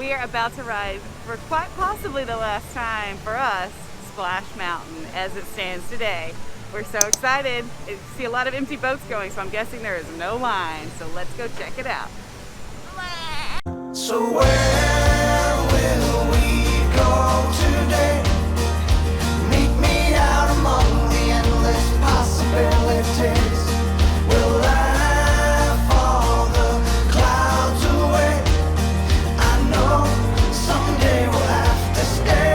We are about to ride, for quite possibly the last time for us, Splash Mountain as it stands today. We're so excited. I see a lot of empty boats going, so I'm guessing there is no line. So let's go check it out. So where will we go today? Meet me out among the endless possibilities. We'll laugh all the clouds away. I know someday we'll have to stay,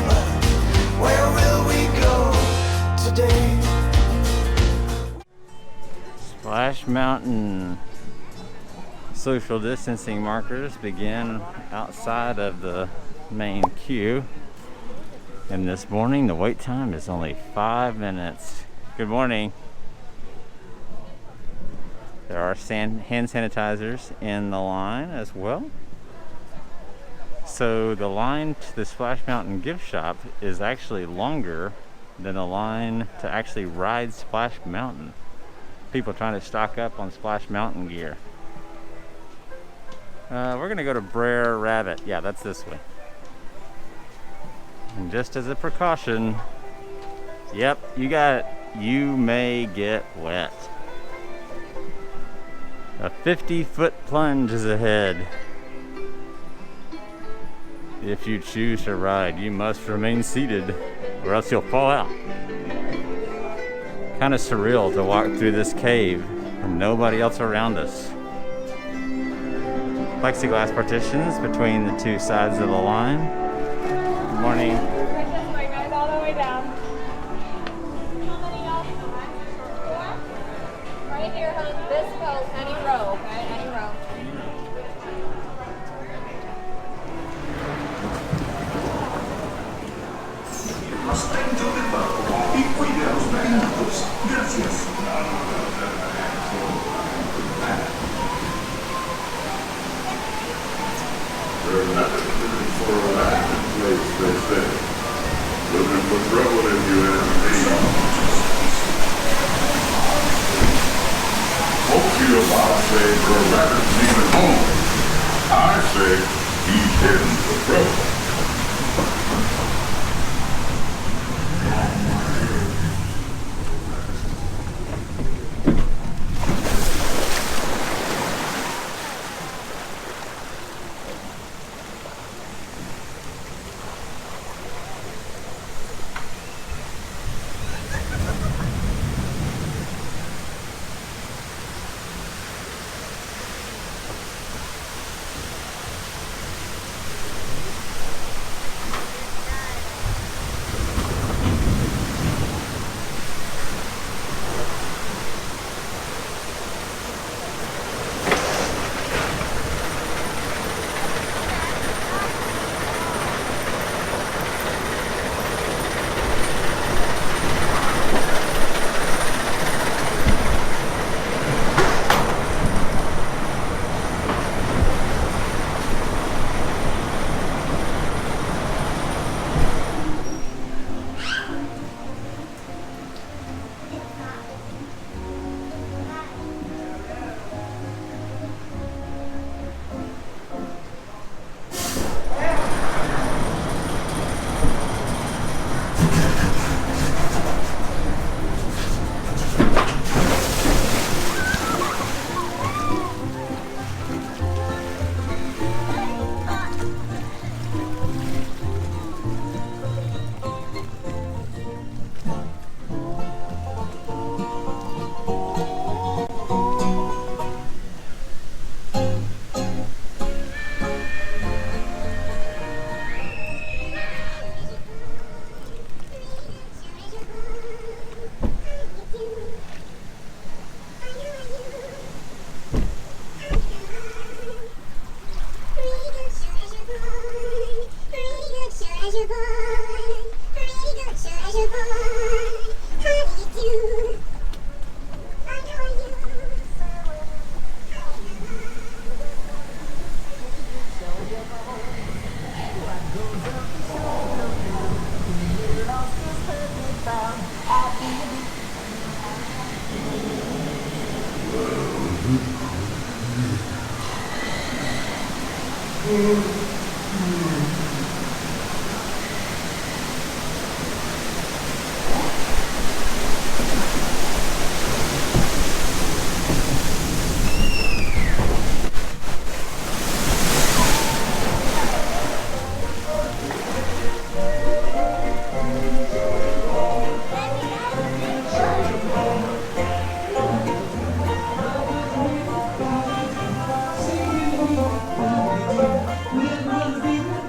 but where will we go today? Splash Mountain. Social distancing markers begin outside of the main queue, and this morning the wait time is only 5 minutes. Good morning. There are hand sanitizers in the line as well. So the line to the Splash Mountain gift shop is actually longer than the line to actually ride Splash Mountain. People trying to stock up on Splash Mountain gear. We're gonna go to Br'er Rabbit. Yeah, that's this way. And just as a precaution, yep, you may get wet. A 50-foot plunge is ahead. If you choose to ride, you must remain seated or else you'll fall out. Kind of surreal to walk through this cave and nobody else around us. Plexiglass partitions between the two sides of the line. Good morning. Right this way, guys, all the way down. How many else? Right here, hon. This goes any row, okay? Any row. Hasta dentro del barco y cuide a los marineros. Gracias. They're not looking for a landing place, they say. Looking for trouble if you ask me. Folks here about say Br'er Rabbit's leaving home. I say he's heading for trouble.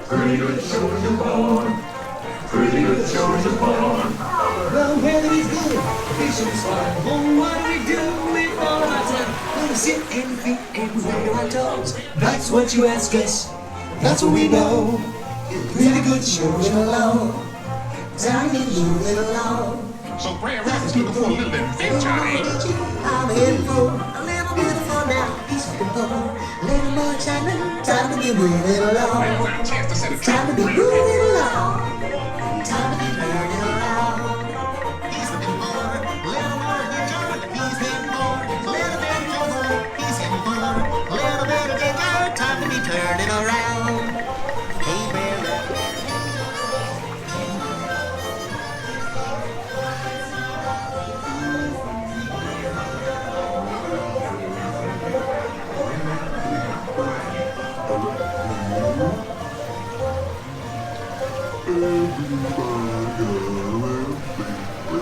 Pretty good shoulders are born. Pretty good shoulders are born. Well, weather is good, fishing is fine. Oh, what do we do with all of our time? Well, we sit and think and wiggle our toes. That's what you ask us. That's what we know. Pretty good shoulders alone. Time to move it along. So Br'er Rabbit's looking for a little adventure, ain't he? I'm in for a little bit of fun now. He's looking for a little more excitement. Time to be moving along. Well, got a chance to set a Time to trap be for Br'er moving Rabbit. along. Time to be moving along. He's looking for a little more adventure. He's heading for a little bit of trouble. He's heading for a little bit of danger. Time to be turning around. Hey, Br'er Rabbit.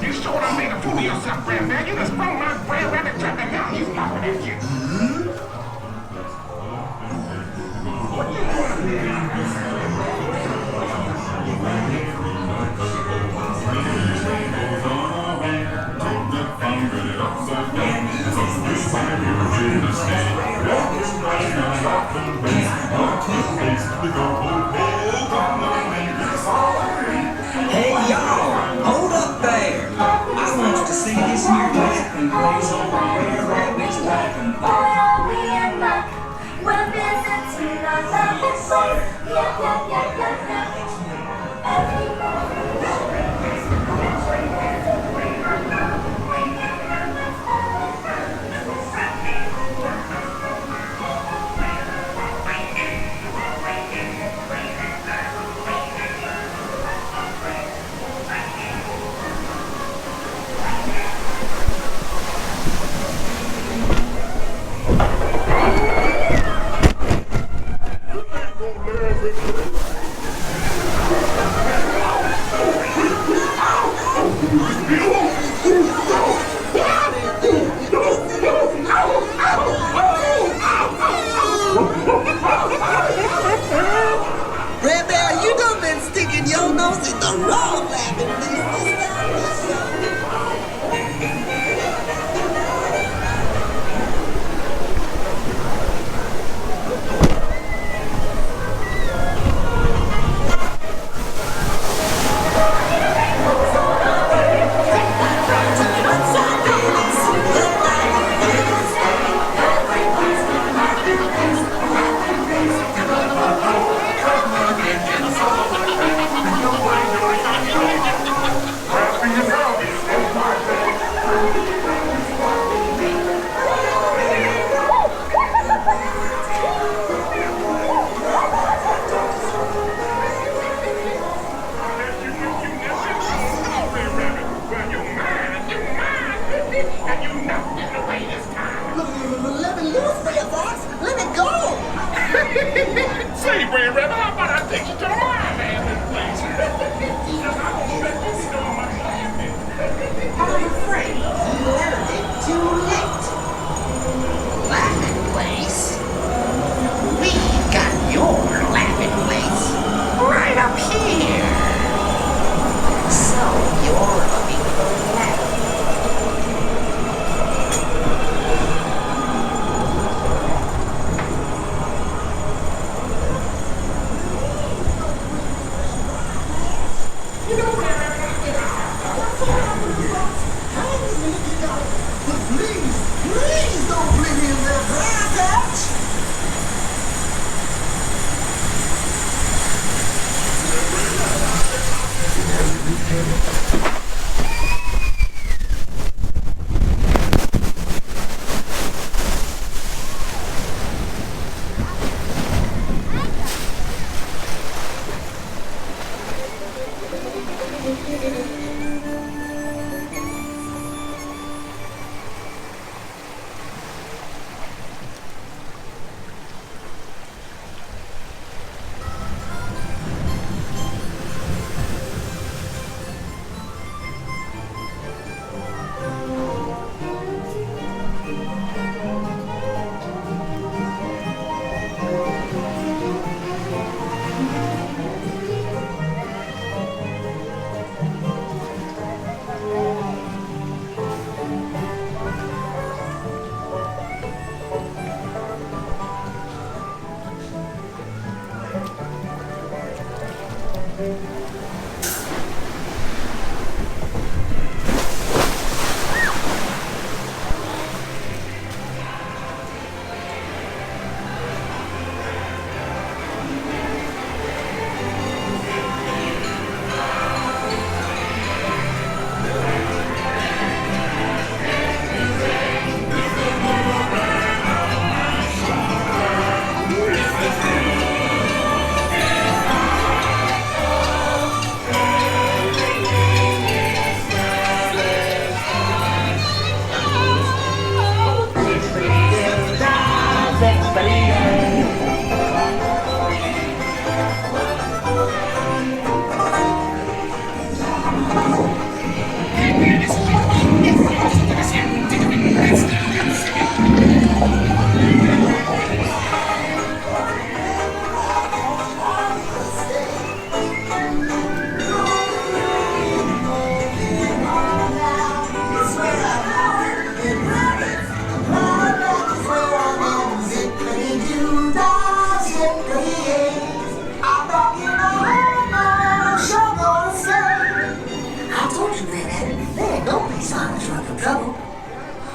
You sure done made a fool of yourself, Br'er Rabbit. You done sprung my Br'er Rabbit trap and now he's laughing at you. Hey y'all, hold up there. I want to see this here laughing place on Br'er Rabbit's laughing place. We're visiting our lovely place. Yeah. Br'er Bear, you done been sticking your nose in the wrong laughing place this time. Let me loose, Br'er Fox. Let me go. Say, Br'er Rabbit, how about I take you to my landing place? I'm afraid you learned it too late. Laughing place? We got your laughing place right up here. So you're looking for laughing.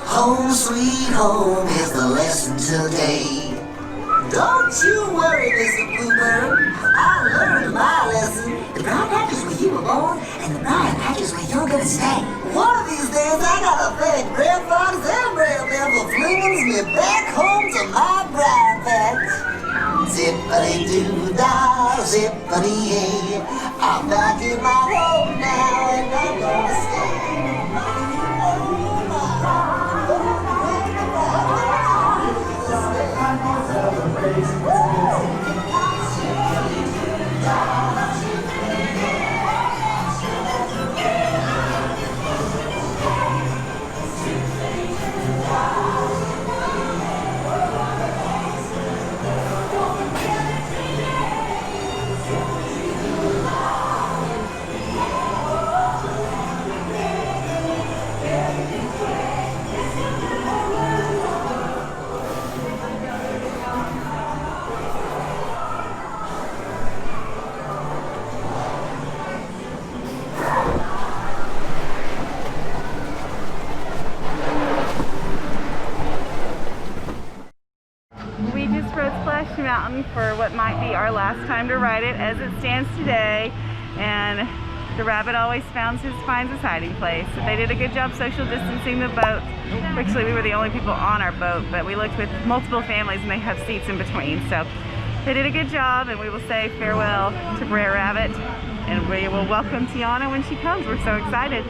Home sweet home is the lesson today. Don't you worry, Mr. Bluebird. I learned my lesson. The Briar Patch is where you were born, and the Briar Patch is where you're gonna stay. One of these days, I gotta thank Br'er Fox and Br'er Rabbit for flinging me back home to my Briar Patch. Zip-a-Dee-Doo-Dah, zip-a-dee-hey. I'm back in my home now, and I'm gonna stay. Mountain for what might be our last time to ride it as it stands today, and the rabbit always finds his hiding place. So they did a good job social distancing the boat. Actually, we were the only people on our boat, but we looked with multiple families and they have seats in between. So they did a good job, and we will say farewell to Br'er Rabbit, and we will welcome Tiana when she comes. We're so excited.